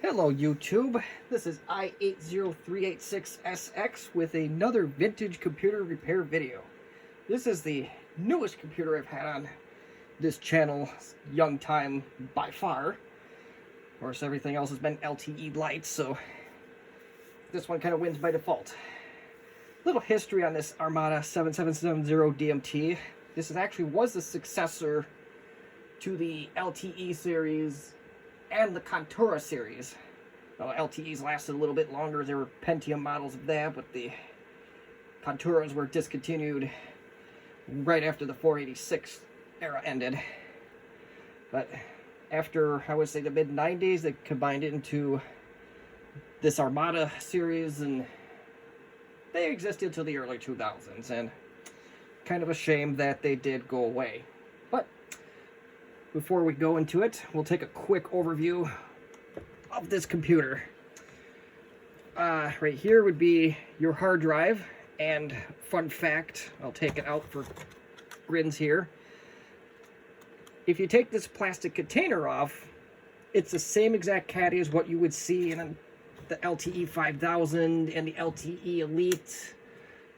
Hello YouTube, this is I80386SX with another vintage computer repair video. This is the newest computer I've had on this channel, young time by far. Of course, everything else has been LTE lights, so this one kind of wins by default. Little history on this Armada 7770 DMT. This was the successor to the LTE series and the Contura series. Well, LTEs lasted a little bit longer. There were Pentium models of that, but the Conturas were discontinued right after the 486 era ended. But after, I would say, the mid-90s, they combined it into this Armada series, and they existed till the early 2000s, and kind of a shame that they did go away. But before we go into it, we'll take a quick overview of this computer. Right here would be your hard drive, and fun fact, I'll take it out for grins here. If you take this plastic container off, it's the same exact caddy as what you would see in the LTE 5000 and the LTE Elite.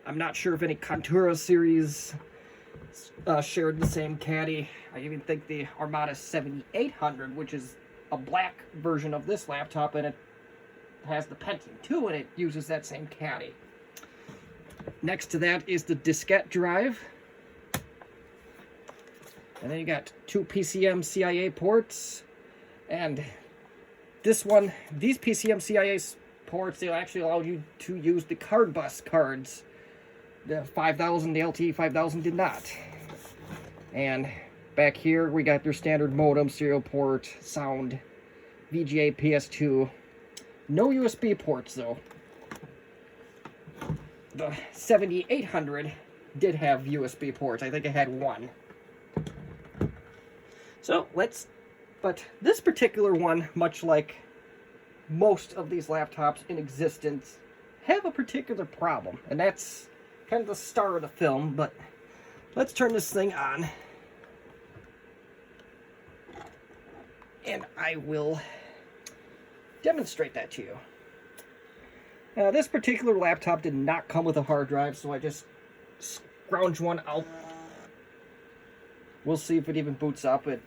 I'm not sure if any Contura series shared the same caddy. I even think the Armada 7800, which is a black version of this laptop, and it has the Pentium 2, and it uses that same caddy. Next to that is the diskette drive. And then you got two PCM CIA ports. And this one, these PCM CIA ports, they'll actually allow you to use the card bus cards. The 5000, the LTE 5000 did not. And back here, we got their standard modem, serial port, sound, VGA, PS2. No USB ports, though. The 7800 did have USB ports. I think it had one. So, but this particular one, much like most of these laptops in existence, have a particular problem. And that's kind of the star of the film, but let's turn this thing on. And I will demonstrate that to you. Now, this particular laptop did not come with a hard drive, so I just scrounged one out. We'll see if it even boots up. It's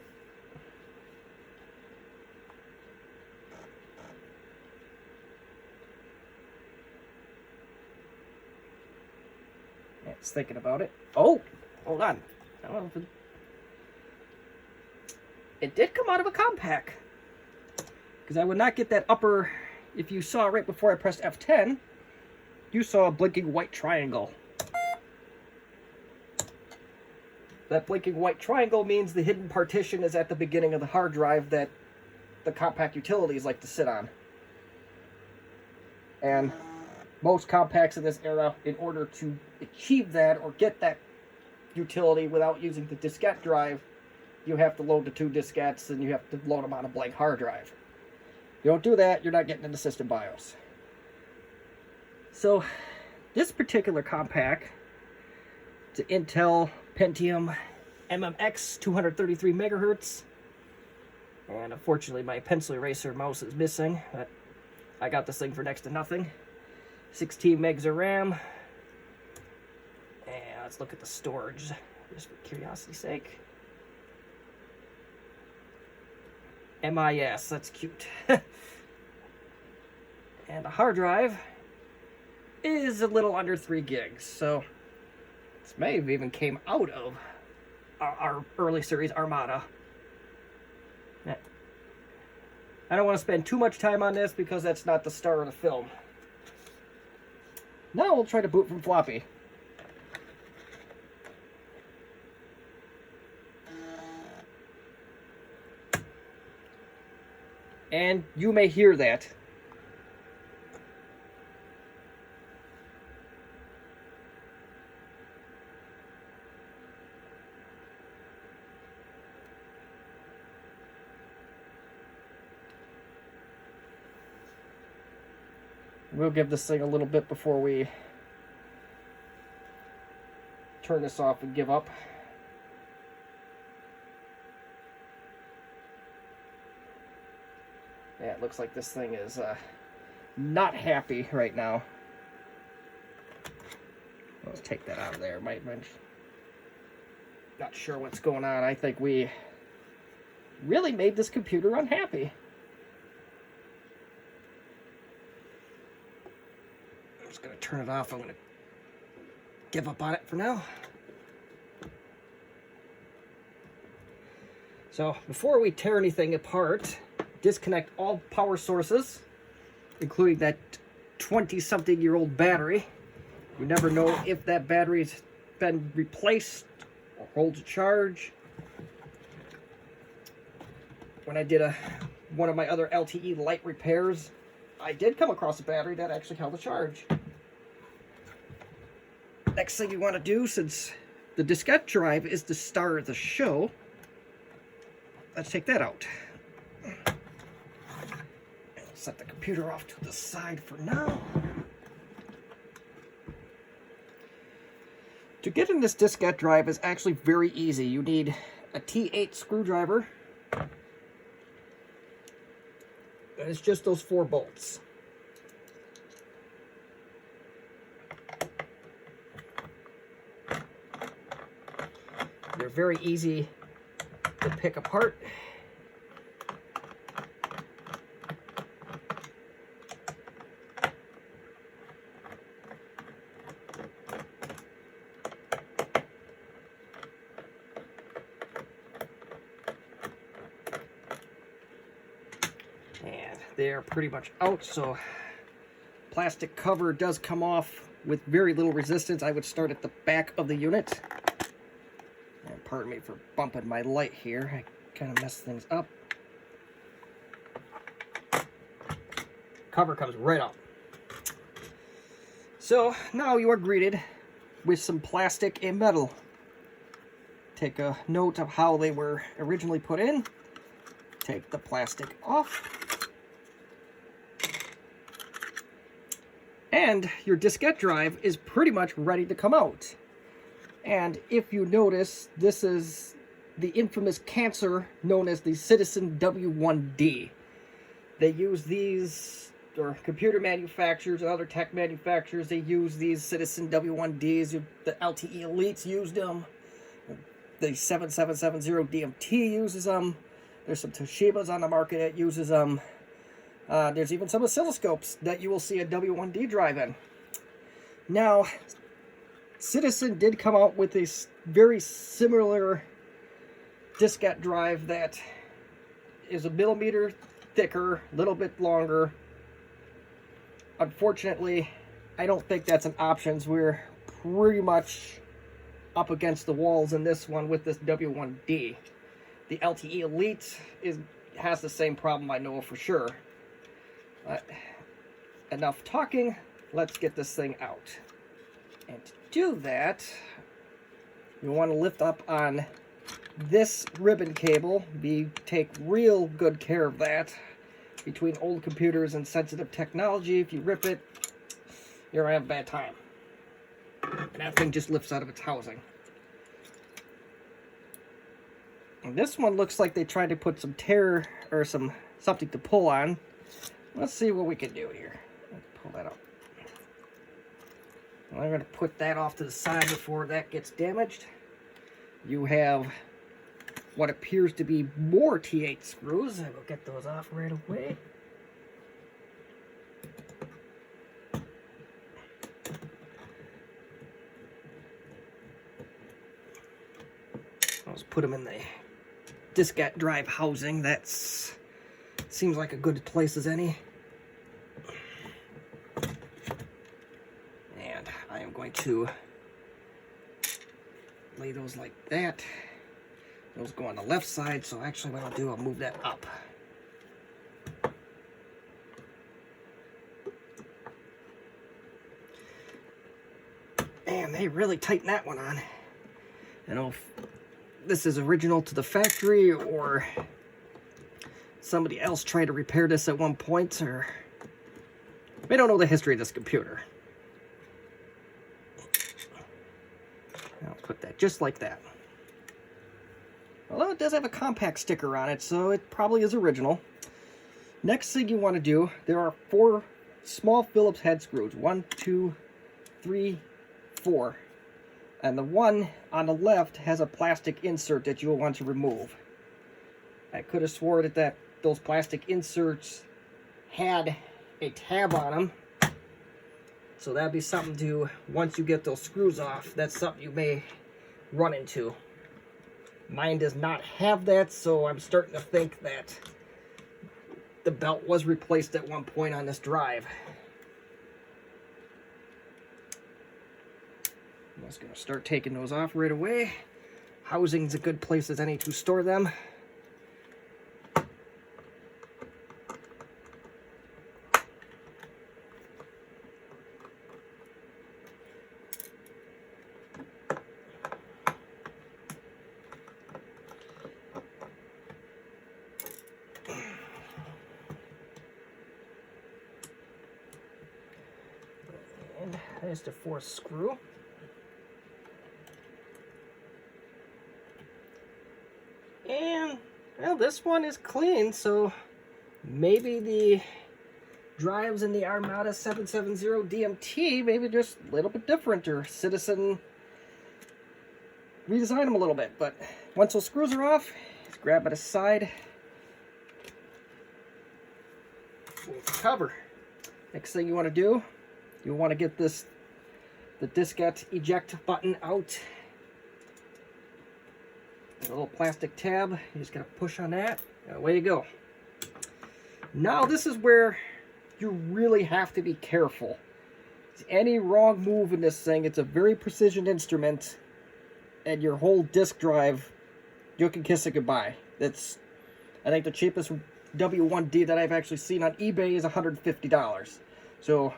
thinking about it. Oh, hold on. I don't know if it did come out of a Compaq, because I would not get that upper. If you saw right before I pressed F10, you saw a blinking white triangle. That blinking white triangle means the hidden partition is at the beginning of the hard drive that the Compaq utilities like to sit on. And most Compaqs in this era, in order to achieve that or get that utility without using the diskette drive, you have to load the two diskettes and you have to load them on a blank hard drive. If you don't do that, you're not getting into system BIOS. So this particular Compaq, it's an Intel Pentium MMX 233 megahertz, and unfortunately my pencil eraser mouse is missing, but I got this thing for next to nothing. 16 megs of RAM, and let's look at the storage just for curiosity's sake. MIS, that's cute. And the hard drive is a little under 3 gigs, so this may have even came out of our early series Armada. I don't want to spend too much time on this because that's not the star of the film. Now we'll try to boot from floppy. And you may hear that. We'll give this thing a little bit before we turn this off and give up. Yeah, it looks like this thing is not happy right now. Let's take that out of there. Not sure what's going on. I think we really made this computer unhappy. I'm just going to turn it off. I'm going to give up on it for now. So before we tear anything apart, disconnect all power sources, including that 20-something-year-old battery. You never know if that battery's been replaced or holds a charge. When I did one of my other LTE light repairs, I did come across a battery that actually held a charge. Next thing you want to do, since the diskette drive is the star of the show, let's take that out. Set the computer off to the side for now. To get in this diskette drive is actually very easy. You need a T8 screwdriver. And it's just those 4 bolts. They're very easy to pick apart. And they're pretty much out, so plastic cover does come off with very little resistance. I would start at the back of the unit. And pardon me for bumping my light here. I kind of messed things up. Cover comes right up. So now you are greeted with some plastic and metal. Take a note of how they were originally put in. Take the plastic off. And your diskette drive is pretty much ready to come out. And if you notice, this is the infamous cancer known as the Citizen W1D. They use these, or computer manufacturers and other tech manufacturers, they use these Citizen W1Ds. The LTE Elites used them. The 7770 DMT uses them. There's some Toshibas on the market that uses them. There's even some oscilloscopes that you will see a W1D drive in. Now, Citizen did come out with a very similar diskette drive that is a millimeter thicker, a little bit longer. Unfortunately, I don't think that's an option. We're pretty much up against the walls in this one with this W1D. The LTE Elite has the same problem, I know for sure. But enough talking, let's get this thing out. And to do that, you want to lift up on this ribbon cable. Take real good care of that. Between old computers and sensitive technology, if you rip it, you're going to have a bad time. And that thing just lifts out of its housing. And this one looks like they tried to put some tear or something to pull on. Let's see what we can do here. Let's pull that up. I'm going to put that off to the side before that gets damaged. You have what appears to be more T8 screws. I will get those off right away. Let's put them in the diskette drive housing. That seems like a good place as any. And I am going to lay those like that. Those go on the left side, so actually what I'll do, I'll move that up. And they really tighten that one on. I don't know if this is original to the factory or somebody else tried to repair this at one point, or we don't know the history of this computer. I'll put that just like that. Although it does have a Compaq sticker on it, so it probably is original. Next thing you want to do, there are 4 small Phillips head screws. 1, 2, 3, 4. And the one on the left has a plastic insert that you'll want to remove. I could have swore that those plastic inserts had a tab on them. So that'd be something to, once you get those screws off, that's something you may run into. Mine does not have that, so I'm starting to think that the belt was replaced at one point on this drive. I'm just going to start taking those off right away. Housing's a good place as any to store them. And there's the 4th screw. And, well, this one is clean, so maybe the drives in the Armada 770 DMT maybe just a little bit different, or Citizen redesign them a little bit. But once those screws are off, just grab it aside. Move the cover. Next thing you want to do, you want to get the diskette eject button out. A little plastic tab, you just gotta push on that, and away you go. Now this is where you really have to be careful. Any wrong move in this thing, it's a very precision instrument, and your whole disk drive, you can kiss it goodbye. That's, I think the cheapest W1D that I've actually seen on eBay is $150. So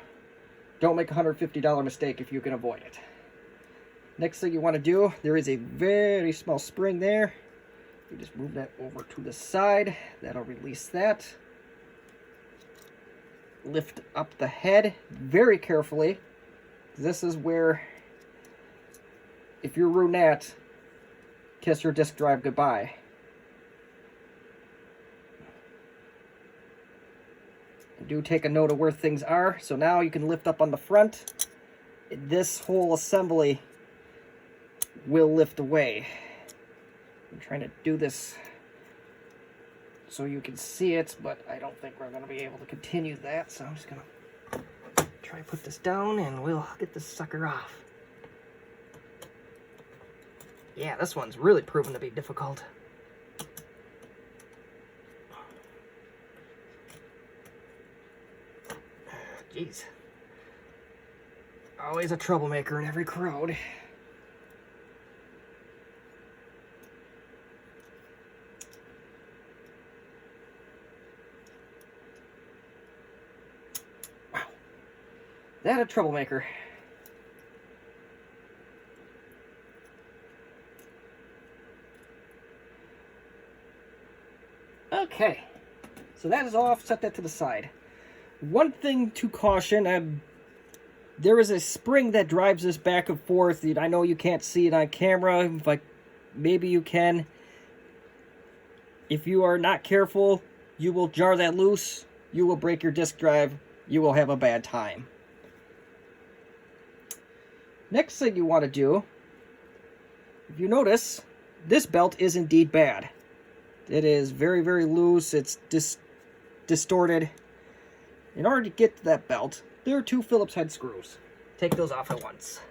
don't make a $150 mistake if you can avoid it. Next thing you want to do, there is a very small spring there. You just move that over to the side. That'll release that. Lift up the head very carefully. This is where, if you're Runat, kiss your disk drive goodbye. Do take a note of where things are. So now you can lift up on the front. This whole assembly will lift away. I'm trying to do this so you can see it, but I don't think we're going to be able to continue that, so I'm just going to try to put this down and we'll get this sucker off. Yeah, this one's really proven to be difficult. Jeez. Always a troublemaker in every crowd. That a troublemaker. Okay, so that is off. Set that to the side. One thing to caution, there is a spring that drives this back and forth. I know you can't see it on camera, but maybe you can. If you are not careful, you will jar that loose. You will break your disk drive. You will have a bad time. Next thing you want to do, if you notice, this belt is indeed bad. It is very, very loose. It's distorted. In order to get to that belt, there are 2 Phillips head screws. Take those off at once.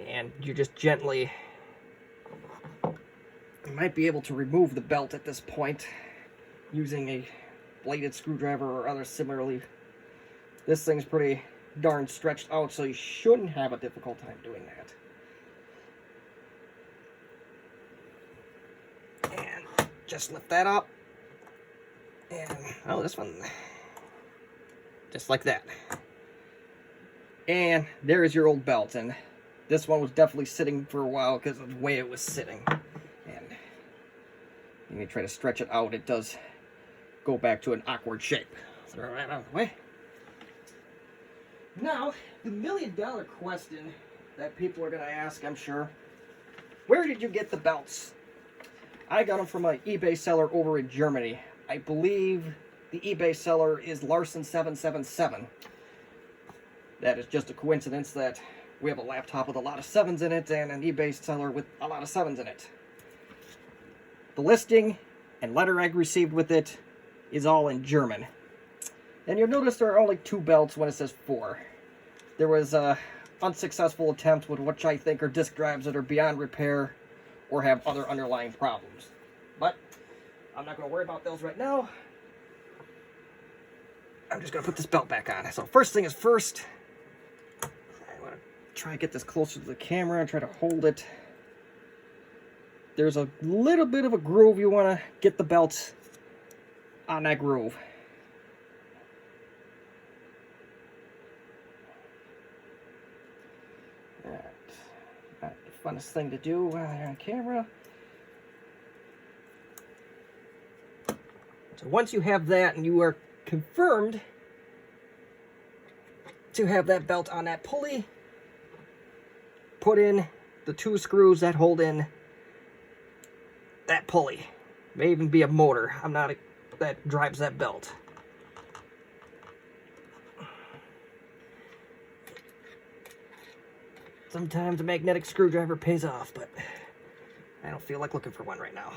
And you just gently, you might be able to remove the belt at this point using a bladed screwdriver or other similarly. This thing's pretty darn stretched out, so you shouldn't have a difficult time doing that. And just lift that up. And, oh, this one, just like that. And there is your old belt, and this one was definitely sitting for a while because of the way it was sitting. And when you try to stretch it out, it does go back to an awkward shape. Throw that out of the way. Now, the million-dollar question that people are going to ask, I'm sure, where did you get the belts? I got them from an eBay seller over in Germany. I believe the eBay seller is Larson777. That is just a coincidence that we have a laptop with a lot of 7s in it and an eBay seller with a lot of 7s in it. The listing and letter I received with it is all in German. And you'll notice there are only 2 belts when it says 4. There was a unsuccessful attempt with what I think are disk drives that are beyond repair or have other underlying problems. But I'm not going to worry about those right now. I'm just going to put this belt back on. So first thing is first, I want to try and get this closer to the camera and try to hold it. There's a little bit of a groove. You want to get the belt on that groove. Not the funnest thing to do while you're on camera. So once you have that and you are confirmed to have that belt on that pulley, put in the 2 screws that hold in that pulley. May even be a motor. That drives that belt. Sometimes a magnetic screwdriver pays off, but I don't feel like looking for one right now.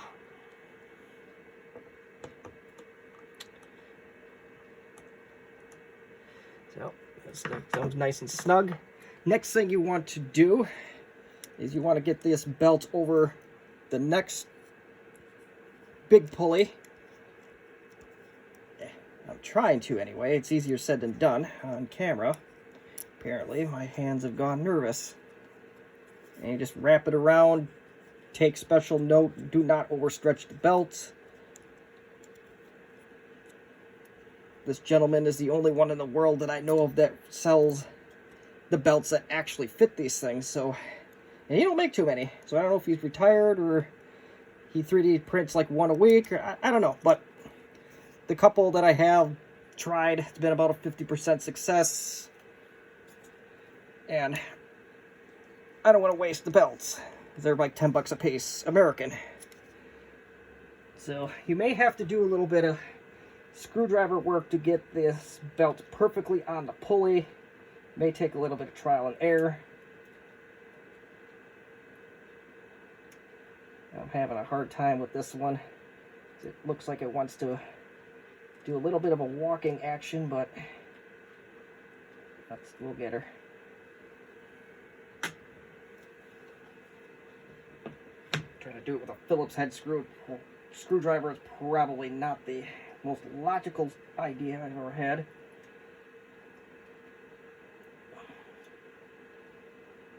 So, that sounds nice and snug. Next thing you want to do is you want to get this belt over the next big pulley. I'm trying to anyway. It's easier said than done on camera. Apparently, my hands have gone nervous. And you just wrap it around. Take special note, do not overstretch the belt. This gentleman is the only one in the world that I know of that sells the belts that actually fit these things. So, and he don't make too many. So I don't know if he's retired or he 3D prints like one a week. Or I don't know. But the couple that I have tried, it's been about a 50% success. And I don't want to waste the belts. They're like 10 bucks a piece, American. So you may have to do a little bit of screwdriver work to get this belt perfectly on the pulley. May take a little bit of trial and error. I'm having a hard time with this one. It looks like it wants to do a little bit of a walking action, but we'll get her. Trying to do it with a Phillips head screwdriver is probably not the most logical idea I've ever had.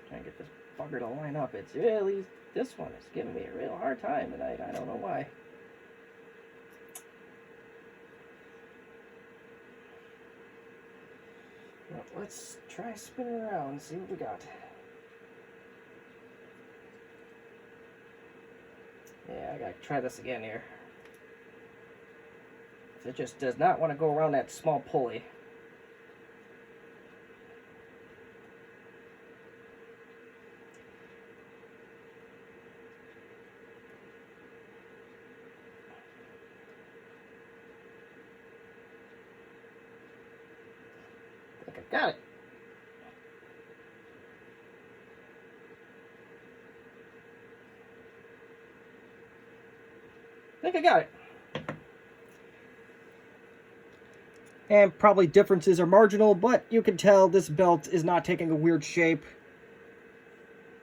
Trying to get this bugger to line up. It's really, this one is giving me a real hard time tonight. I don't know why. Well, let's try spinning around and see what we got. Yeah, I gotta try this again here. It just does not want to go around that small pulley. I think I got it. I think I got it. And probably differences are marginal, but you can tell this belt is not taking a weird shape.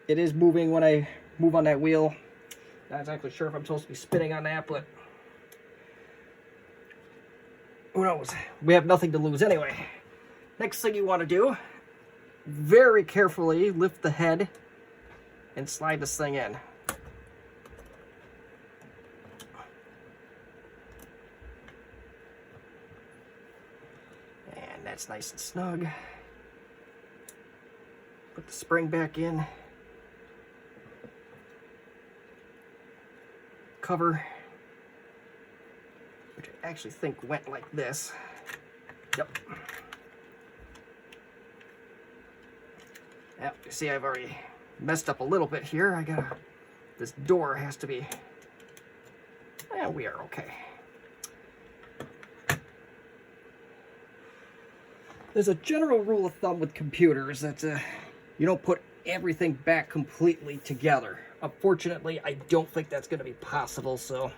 It is moving when I move on that wheel. Not exactly sure if I'm supposed to be spinning on that, but who knows? We have nothing to lose anyway. Next thing you want to do, very carefully lift the head and slide this thing in. That's nice and snug. Put the spring back in. Cover, which I actually think went like this. Yep. Yep, you see I've already messed up a little bit here. This door has to be, yeah, we are okay. There's a general rule of thumb with computers that you don't put everything back completely together. Unfortunately, I don't think that's going to be possible, so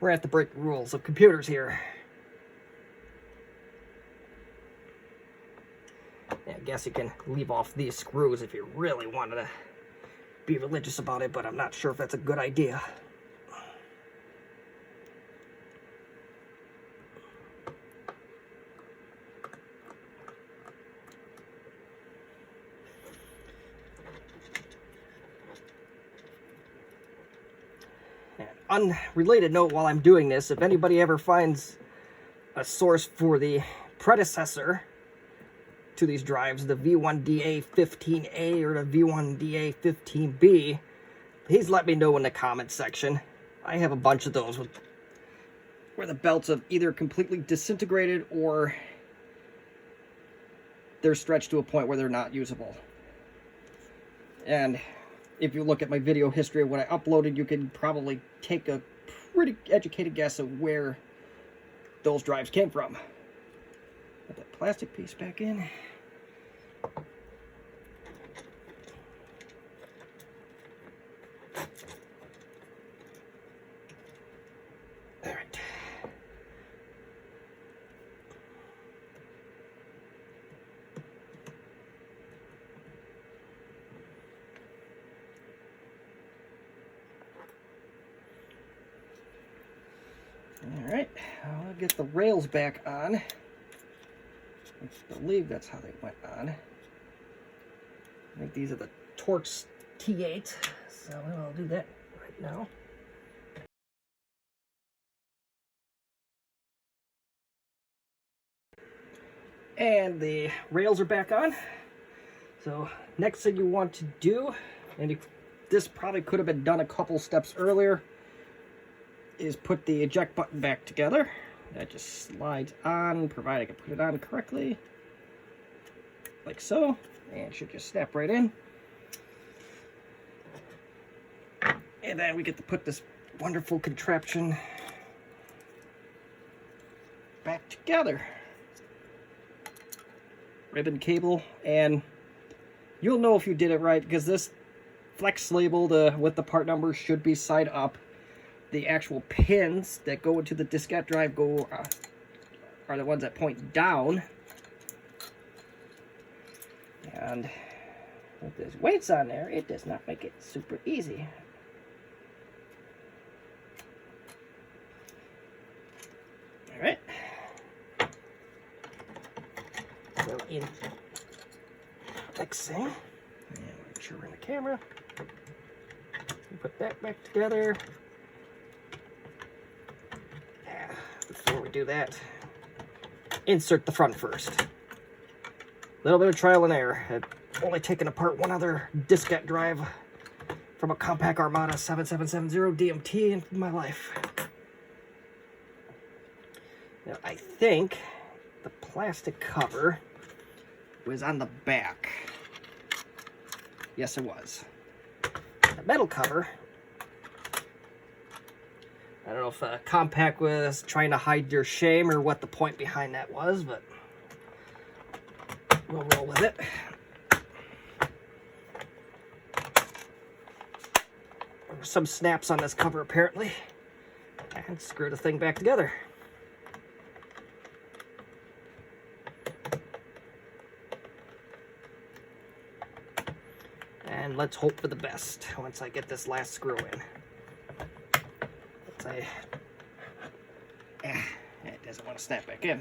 we're going to have to break the rules of computers here. I guess you can leave off these screws if you really wanted to be religious about it, but I'm not sure if that's a good idea. Unrelated note, while I'm doing this, if anybody ever finds a source for the predecessor to these drives, the V1DA15A or the V1DA15B, please let me know in the comments section. I have a bunch of those where the belts have either completely disintegrated or they're stretched to a point where they're not usable. And if you look at my video history of what I uploaded, you can probably take a pretty educated guess of where those drives came from. Put that plastic piece back in. All right. Alright, I'll get the rails back on. I believe that's how they went on. I think these are the Torx T8, so I'll do that right now. And the rails are back on. So next thing you want to do, and this probably could have been done a couple steps earlier, is put the eject button back together. That just slides on, provided I can put it on correctly, like so, and it should just snap right in. And then we get to put this wonderful contraption back together. Ribbon cable, and you'll know if you did it right because this flex label with the part number should be side up. The actual pins that go into the diskette drive are the ones that point down. And with those weights on there, it does not make it super easy. All right. So in fixing, and make sure we're in the camera. Put that back together. Before we do that, insert the front first. A little bit of trial and error. I've only taken apart one other diskette drive from a Compaq Armada 7770 DMT in my life. Now, I think the plastic cover was on the back. Yes, it was. The metal cover, I don't know if Compaq was trying to hide their shame or what the point behind that was, but we'll roll with it. There's some snaps on this cover apparently, and screw the thing back together. And let's hope for the best once I get this last screw in. It doesn't want to snap back in.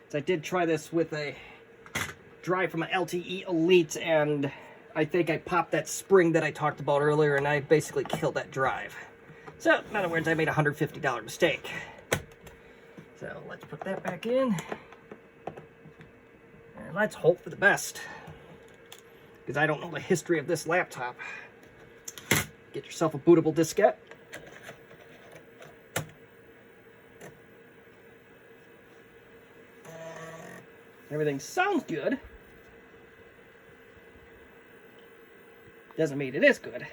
So I did try this with a drive from an LTE Elite, and I think I popped that spring that I talked about earlier, and I basically killed that drive. So, in other words, I made a $150 mistake. So let's put that back in. And let's hope for the best, because I don't know the history of this laptop. Get yourself a bootable diskette. Everything sounds good. Doesn't mean it is good.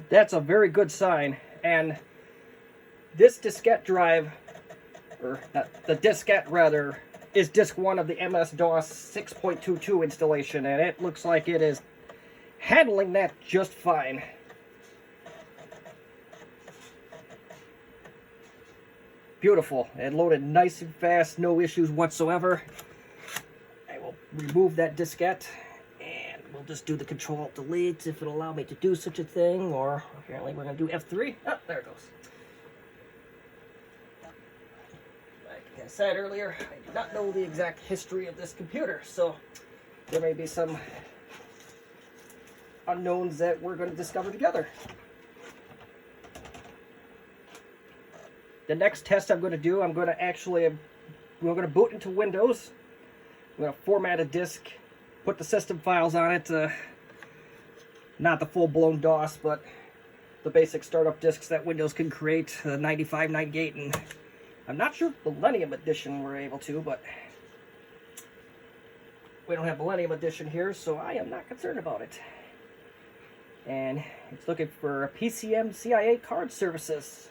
That's a very good sign. And this diskette drive, or the diskette rather, is disc 1 of the MS-DOS 6.22 installation, and it looks like it is handling that just fine. Beautiful. It loaded nice and fast, no issues whatsoever. I will remove that diskette, and we'll just do the Control-Alt-Delete if it'll allow me to do such a thing, or apparently we're going to do F3. Oh, there it goes. Like I said earlier, I do not know the exact history of this computer, so there may be some unknowns that we're going to discover together. The next test I'm going to do, we're going to boot into Windows. I'm going to format a disk, put the system files on it, not the full-blown DOS, but the basic startup disks that Windows can create, the 95, 98, and I'm not sure if Millennium Edition we're able to, but we don't have Millennium Edition here, so I am not concerned about it. And it's looking for PCM CIA card services.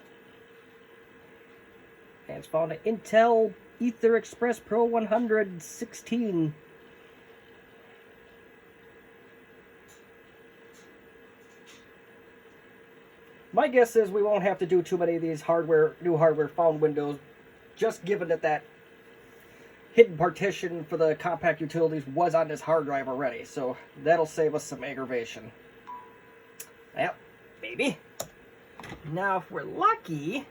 And it's found an Intel Ether Express Pro 116. My guess is we won't have to do too many of these new hardware found windows, just given that hidden partition for the Compaq utilities was on this hard drive already, so that'll save us some aggravation. Yep, maybe. Now, if we're lucky,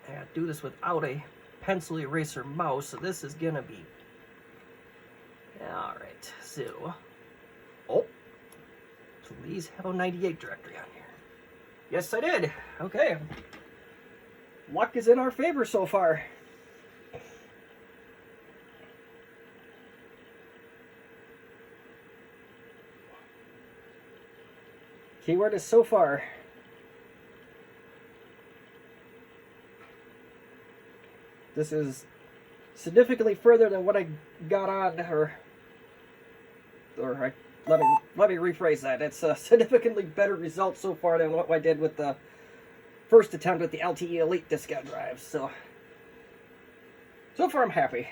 I gotta do this without a pencil eraser mouse, so this is gonna be... Alright, so... Oh! Please have a 98 directory on here. Yes, I did! Okay. Luck is in our favor so far. Keyword is so far. This is significantly further than what I got on, let me rephrase that. It's a significantly better result so far than what I did with the first attempt at the LTE Elite diskette drive. So far I'm happy.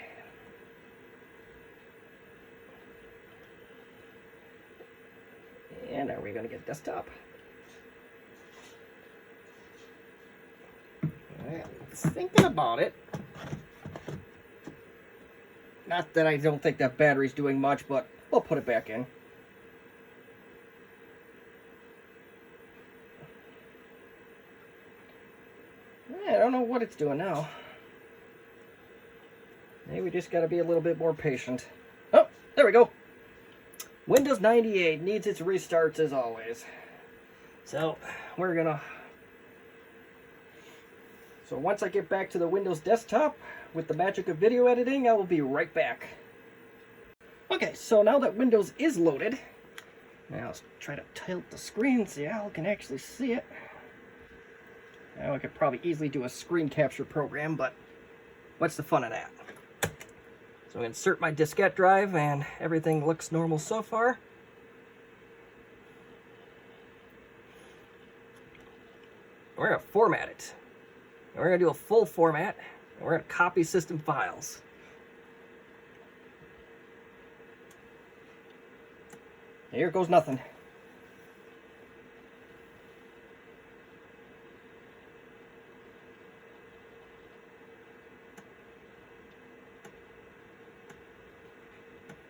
And are we going to get desktop? Well, thinking about it. Not that I don't think that battery's doing much, but we'll put it back in. I don't know what it's doing now. Maybe we just got to be a little bit more patient. Oh, there we go. Windows 98 needs its restarts as always. So once I get back to the Windows desktop with the magic of video editing, I will be right back. Okay, so now that Windows is loaded, now let's try to tilt the screen so y'all can actually see it. Now I could probably easily do a screen capture program, but what's the fun of that? So I insert my diskette drive and everything looks normal so far. We're going to format it. And we're going to do a full format. And we're going to copy system files. Here goes nothing.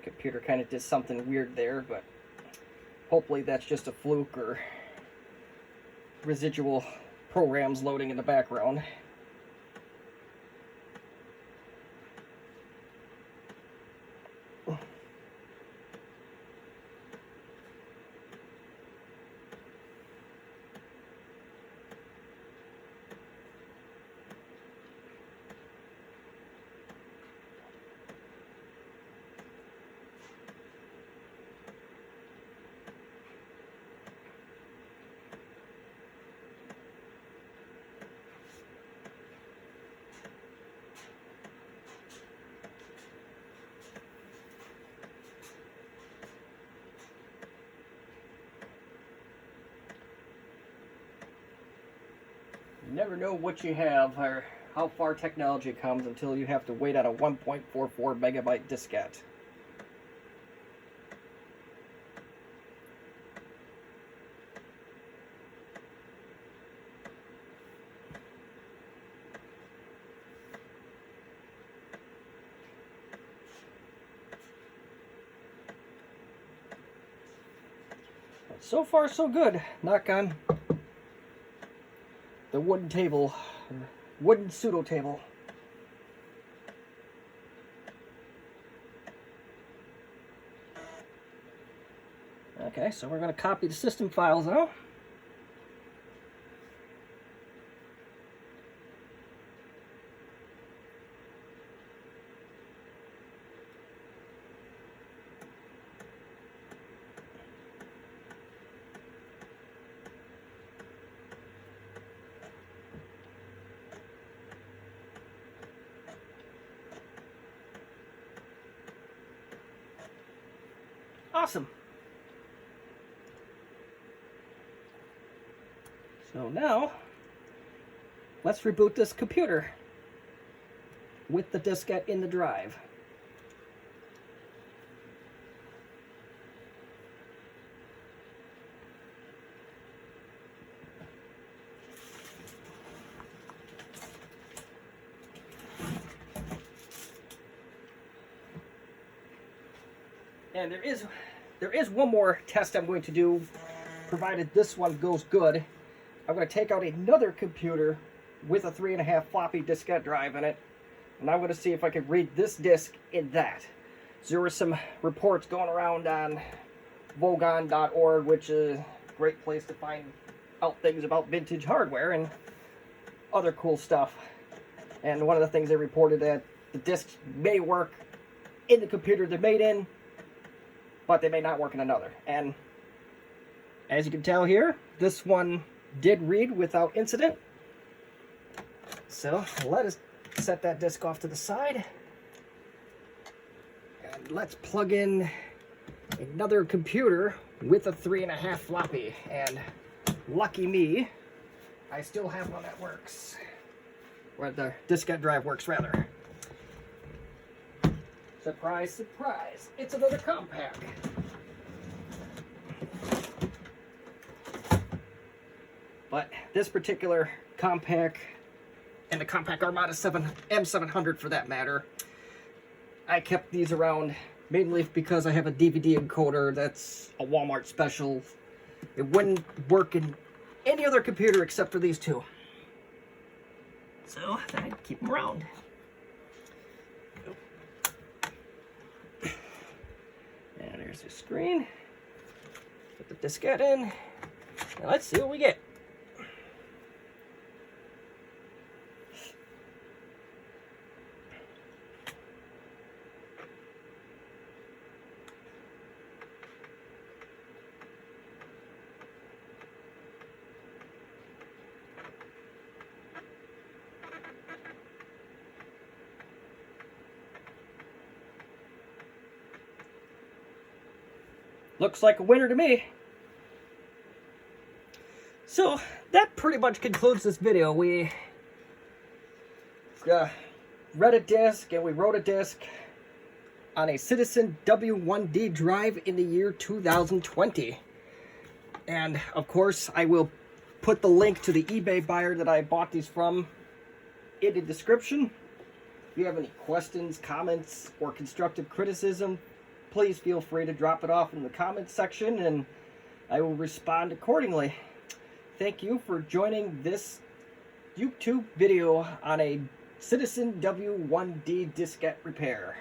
Computer kind of did something weird there, but hopefully that's just a fluke or residual programs loading in the background. You never know what you have or how far technology comes until you have to wait on a 1.44 megabyte diskette. But so far so good. Knock on the wooden table, wooden pseudo table. Okay, so we're going to copy the system files now. Awesome. So now, let's reboot this computer with the diskette in the drive. And there is one more test I'm going to do, provided this one goes good. I'm going to take out another computer with a 3.5 floppy diskette drive in it, and I'm going to see if I can read this disk in that. So there were some reports going around on vogon.org, which is a great place to find out things about vintage hardware and other cool stuff. And one of the things they reported that the discs may work in the computer they're made in, but they may not work in another. And as you can tell here, this one did read without incident. So let us set that disk off to the side. And let's plug in another computer with a 3.5 floppy. And lucky me, I still have one that works. Or the diskette drive works, rather. Surprise, surprise, it's another Compaq. But this particular Compaq, and the Compaq Armada M700 for that matter, I kept these around mainly because I have a DVD encoder that's a Walmart special. It wouldn't work in any other computer except for these two. So I'd keep them around. And there's the screen. Put the diskette in. Now let's see what we get. Looks like a winner to me. So that pretty much concludes this video. We read a disc and we wrote a disc on a Citizen W1D drive in the year 2020. And of course, I will put the link to the eBay buyer that I bought these from in the description. If you have any questions, comments, or constructive criticism, please feel free to drop it off in the comments section and I will respond accordingly. Thank you for joining this YouTube video on a Citizen W1D diskette repair.